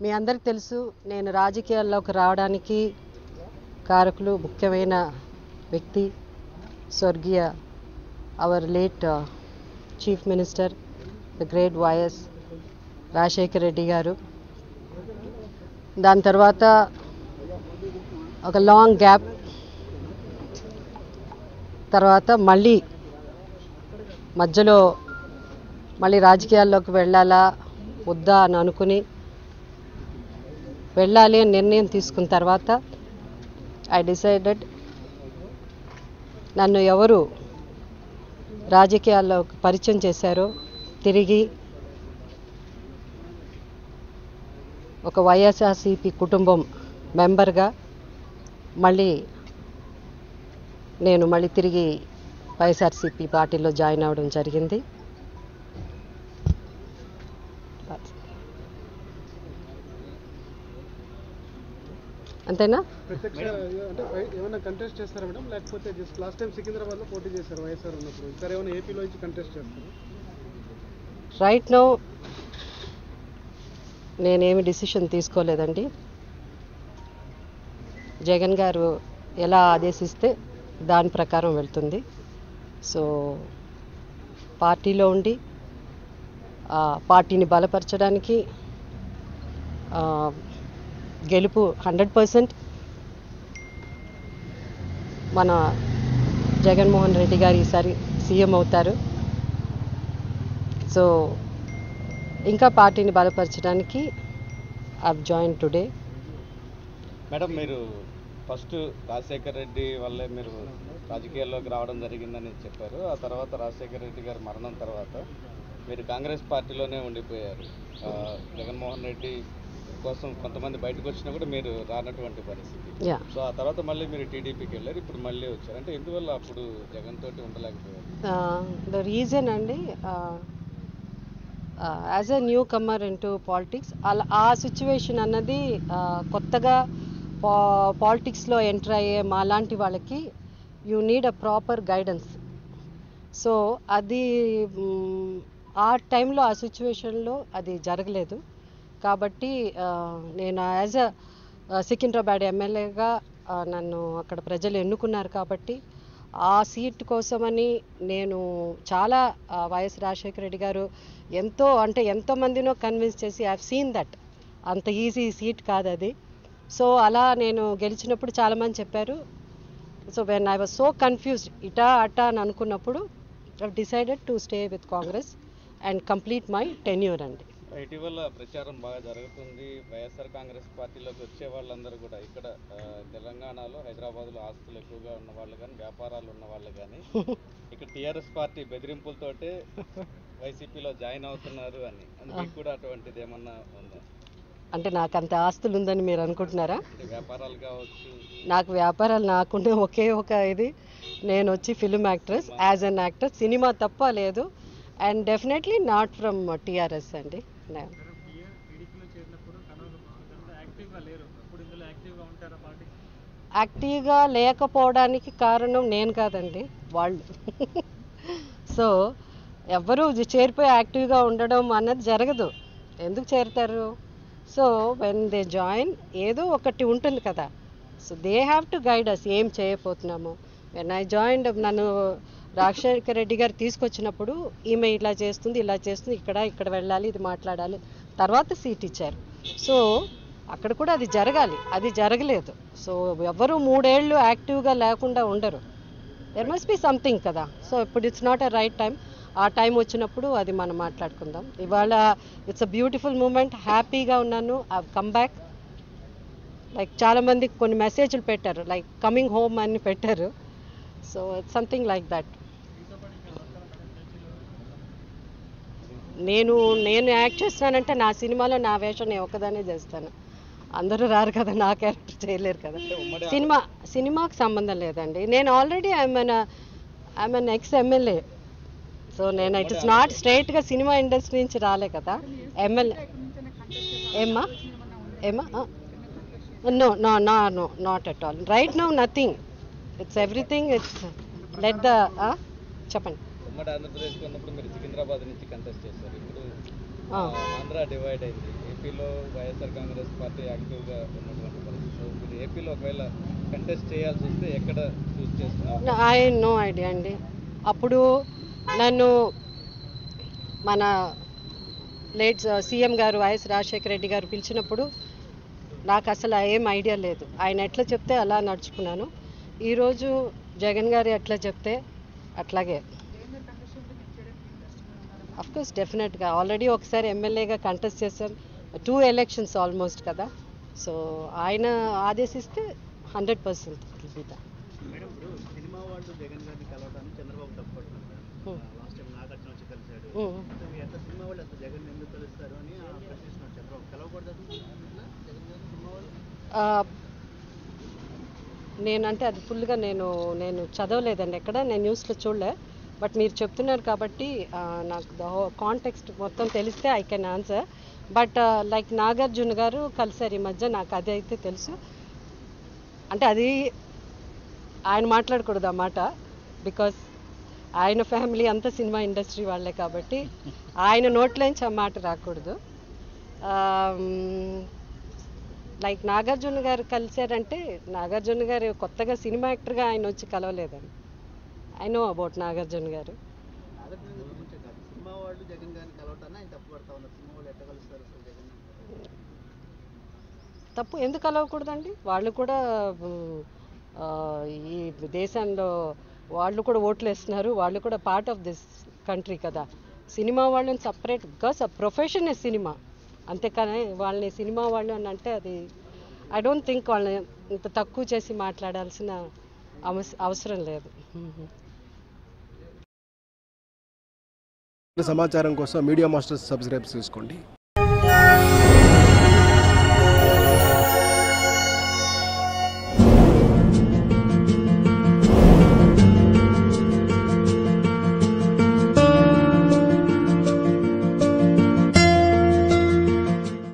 మీ అందరికీ తెలుసు నేను రాజకీయాల్లోకి రావడానికి కారకులు ముఖ్యమైన వ్యక్తి స్వర్గీయ our late chief minister the great YS Rajasekhar Reddy గారు. దాని తర్వాత ఒక లాంగ్ గ్యాప్ తర్వాత మధ్యలో మళ్ళీ రాజకీయాల్లోకి వెళ్ళాలా వద్దా అని అనుకుని వెళ్ళాలి అని నిర్ణయం తీసుకున్న తర్వాత ఐ డిసైడెడ్ నన్ను ఎవరు రాజకీయాల్లో పరిచయం చేశారో తిరిగి ఒక వైఎస్ఆర్సీపీ కుటుంబం మెంబర్గా నేను మళ్ళీ తిరిగి వైఎస్ఆర్సీపీ పార్టీలో జాయిన్ అవ్వడం జరిగింది. అంతేనా? ఏమైనా కంటెస్ట్ చేస్తారా మేడం, లేకపోతే జస్ట్ లాస్ట్ టైం సికింద్రాబాద్లో పోటీ చేశారు వైఎస్ఆర్ ఉన్నప్పుడు, ఇక్కడ ఏమైనా ఏపీలో నుంచి కంటెస్ట్ చేస్తారా? రైట్ నౌ నేనేమి డిసిషన్ తీసుకోలేదండి. జగన్ గారు ఎలా ఆదేశిస్తే దాని ప్రకారం వెళ్తుంది. సో పార్టీలో ఉండి పార్టీని బలపరచడానికి గెలుపు 100% మన జగన్మోహన్ రెడ్డి గారు ఈసారి సీఎం అవుతారు. సో ఇంకా పార్టీని బలపరచడానికి ఐవ్ జాయిన్ టుడే. మేడం, మీరు ఫస్ట్ రాజశేఖర్ రెడ్డి వల్లే మీరు రాజకీయాల్లోకి రావడం జరిగిందని చెప్పారు. ఆ తర్వాత రాజశేఖర్ రెడ్డి గారి మరణం తర్వాత మీరు కాంగ్రెస్ పార్టీలోనే ఉండిపోయారు. జగన్మోహన్ రెడ్డి కోసం కొంతమంది బయటకు వచ్చినా కూడా మీరు రానటువంటి పరిస్థితి. సో ఆ తర్వాత మళ్ళీ మీరు టీడీపీకి వెళ్ళారు, ఇప్పుడు మళ్ళీ వచ్చారు. అంటే ఎందువల్ల అప్పుడు జగన్ తోటి ఉండలేకపోయారు? ద రీజన్ అండి, as a newcomer into politics ఆ సిచ్యువేషన్ అన్నది కొత్తగా పాలిటిక్స్లో ఎంటర్ అయ్యే మాలాంటి వాళ్ళకి you need a proper guidance. So అది ఆ టైంలో ఆ సిచ్యువేషన్లో అది జరగలేదు. కాబట్టి నేను యాజ్ అ సికింద్రాబాద్ ఎమ్మెల్యేగా నన్ను అక్కడ ప్రజలు ఎన్నుకున్నారు. కాబట్టి ఆ సీట్ కోసమని నేను చాలా వైఎస్ రాజశేఖర రెడ్డి గారు ఎంతోమందినో కన్విన్స్ చేసి ఐ హావ్ సీన్ దట్ అంత ఈజీ సీట్ కాదు అది. సో అలా నేను గెలిచినప్పుడు చాలామంది చెప్పారు. So when I was so confused ఇటా అటా అని అనుకున్నప్పుడు I decided to stay with Congress and complete my tenure అండి. ఇటీవల ప్రచారం బాగా జరుగుతుంది. వైఎస్ఆర్ కాంగ్రెస్ పార్టీలోకి వచ్చే వాళ్ళందరూ కూడా ఇక్కడ తెలంగాణలో హైదరాబాద్లో ఆస్తులు ఎక్కువగా ఉన్న వాళ్ళు కానీ వ్యాపారాలు ఉన్న వాళ్ళు కానీ ఇక్కడ టీఆర్ఎస్ పార్టీ బెదిరింపులతోటే వైసీపీలో జాయిన్ అవుతున్నారు అని, అందుకు కూడా అటువంటిది ఏమన్నా ఉందా? అంటే నాకు అంత ఆస్తులు ఉందని మీరు అనుకుంటున్నారా? వ్యాపారాలు కావచ్చు. నాకు వ్యాపారాలు నాకున్న ఒకే ఒక ఇది, నేను వచ్చి film actress, as an actor, cinema తప్ప లేదు. And definitely not from TRS అండి. యాక్టివ్గా లేకపోవడానికి కారణం నేను కాదండి, వాళ్ళు. సో ఎవరు చేరిపోయి యాక్టివ్గా ఉండడం అన్నది జరగదు. ఎందుకు చేరుతారు? సో వెన్ దే జాయిన్ ఏదో ఒకటి ఉంటుంది కదా. So they have to guide us ఏం చేయబోతున్నాము. వెన్ ఐ జాయిన్ నన్ను రాజశేఖర రెడ్డి గారు తీసుకొచ్చినప్పుడు ఈమె ఇలా చేస్తుంది ఇక్కడ వెళ్ళాలి, ఇది మాట్లాడాలి, తర్వాత సీట్ ఇచ్చారు. సో అక్కడ కూడా అది జరగాలి, అది జరగలేదు. సో ఎవరు 3 ఏళ్ళు యాక్టివ్గా లేకుండా ఉండరు. దెర్ మస్ట్ బి సంథింగ్ కదా. సో ఇప్పుడు it's not a right time. ఆ టైం వచ్చినప్పుడు అది మనం మాట్లాడుకుందాం. ఇవాళ ఇట్స్ అ బ్యూటిఫుల్ మూమెంట్, హ్యాపీగా ఉన్నాను. I come back. లైక్ చాలామంది కొన్ని మెసేజ్లు పెట్టారు, లైక్ కమింగ్ హోమ్ అని పెట్టారు. So it's something like that. నేను యాక్ట్ చేస్తానంటే నా సినిమాలో నా వేషం నేను ఒక్కదానే చేస్తాను. అందరూ రారు కదా, నా క్యారెక్టర్ చేయలేరు కదా. సినిమాకి సంబంధం లేదండి. నేను already I'm an ex MLA. So నేను ఇట్ ఇస్ నాట్ స్ట్రైట్గా సినిమా ఇండస్ట్రీ నుంచి రాలే కదా ఎమ్మెల్యే. ఏమ్మా no not at all. Right now nothing. It's everything. It's let the చెప్పండి. ఉమ్మడి ఆంధ్రప్రదేశ్ ఉన్నప్పుడు మీరు సికింద్రాబాద్ నుంచి కంటెస్ట్ చేశారు. ఇప్పుడు ఆ. ఆంధ్ర డివైడ్ అయింది. ఏపీలో వైఎస్ఆర్ కాంగ్రెస్ పార్టీ యాక్టివ్గా ఉన్నటువంటి పరిస్థితి. సో మీరు ఏపీలో ఒకవేళ కంటెస్ట్ చేయాల్సి వస్తే ఎక్కడ చూస్ చేస్తున్నారు? ఐ నో ఐడియా అండి. అప్పుడు నన్ను మన లేట్ సీఎం గారు వైఎస్ రాజశేఖర రెడ్డి గారు పిలిచినప్పుడు నాకు అసలు ఏం ఐడియా లేదు. ఆయన ఎట్లా చెప్తే అలా నడుచుకున్నాను. ఈరోజు జగన్ గారు ఎట్లా చెప్తే అట్లాగే. అఫ్కోర్స్ డెఫినెట్గా ఆల్రెడీ ఒకసారి ఎమ్మెల్యేగా కంటెస్ట్ చేశాం, 2 ఎలక్షన్స్ ఆల్మోస్ట్ కదా. సో ఆయన ఆదేశిస్తే 100% మేడం, ఇప్పుడు సినిమా వాళ్ళు జగన్ గారిని కలవడానికి చంద్రబాబు తప్పపడుతున్నారు. లాస్ట్ టైం నాగార్జున వచ్చి కలిశాడు. ఎంత సినిమా వాళ్ళు ఎంత జగన్ ఎందుకు కలుస్తారు అని ప్రశ్నిస్తున్నారు చంద్రబాబు. కలవకూడదు జగన్ గారు సినిమా వాళ్ళు? నేనంటే అది ఫుల్గా నేను చదవలేదండి ఎక్కడ, నేను న్యూస్లో చూడలే. బట్ మీరు చెప్తున్నారు కాబట్టి నాకు కాంటెక్స్ట్ మొత్తం తెలిస్తే I can answer. But like Nagarjuna గారు కలిసారు ఈ మధ్య, నాకు అది అయితే తెలుసు. అంటే అది ఆయన మాట్లాడకూడదు ఆ మాట, బికాస్ ఆయన ఫ్యామిలీ అంతా సినిమా ఇండస్ట్రీ వాళ్ళే కాబట్టి ఆయన నోట్లోంచి ఆ మాట రాకూడదు. లైక్ నాగార్జున గారు కలిశారంటే నాగార్జున గారు కొత్తగా సినిమా యాక్టర్గా ఆయన వచ్చి కలవలేదండి. ఐ నో అబౌట్ నాగార్జున గారు. సినిమా వాళ్ళు జగన్ గారిని కలవటాన్ని ఆయన తప్పుపడతా ఉన్నారు. సినిమా వాళ్ళు ఎట్లా కలుస్తారు అసలు జగన్? తప్పు ఎందుకు కలవకూడదండి? వాళ్ళు కూడా ఈ దేశంలో వాళ్ళు కూడా ఓట్లు వేస్తున్నారు, వాళ్ళు కూడా పార్ట్ ఆఫ్ దిస్ కంట్రీ కదా. సినిమా వాళ్ళని సపరేట్, బికాస్ ఆ ప్రొఫెషన్ సినిమా, అంతేకాని వాళ్ళని సినిమా వాళ్ళు అని అంటే అది ఐ డోంట్ థింక్ వాళ్ళని ఇంత తక్కువ చేసి మాట్లాడాల్సిన అవసరం లేదు. సమాచారం కోసం మీడియా మాస్టర్స్ సబ్స్క్రైబ్ చేసుకోండి.